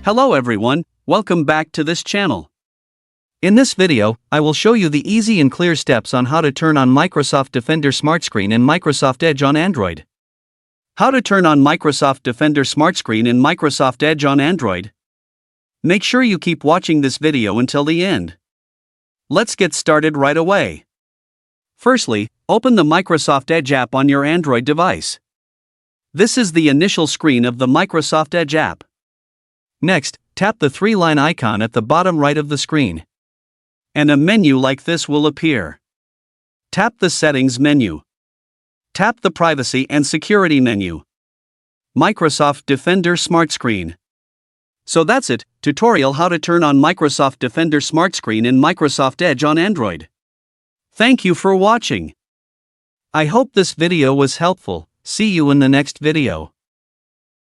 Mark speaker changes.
Speaker 1: Hello everyone, welcome back to this channel. In this video, I will show you the easy and clear steps on how to turn on Microsoft Defender SmartScreen in Microsoft Edge on Android. How to turn on Microsoft Defender SmartScreen in Microsoft Edge on Android. Make sure you keep watching this video until the end. Let's get started right away. Firstly, open the Microsoft Edge app on your Android device. This is the initial screen of the Microsoft Edge app. Next, tap the three-line icon at the bottom right of the screen. And a menu like this will appear. Tap the Settings menu. Tap the Privacy and Security menu. Microsoft Defender SmartScreen. So that's it, tutorial how to turn on Microsoft Defender SmartScreen in Microsoft Edge on Android. Thank you for watching. I hope this video was helpful. See you in the next video.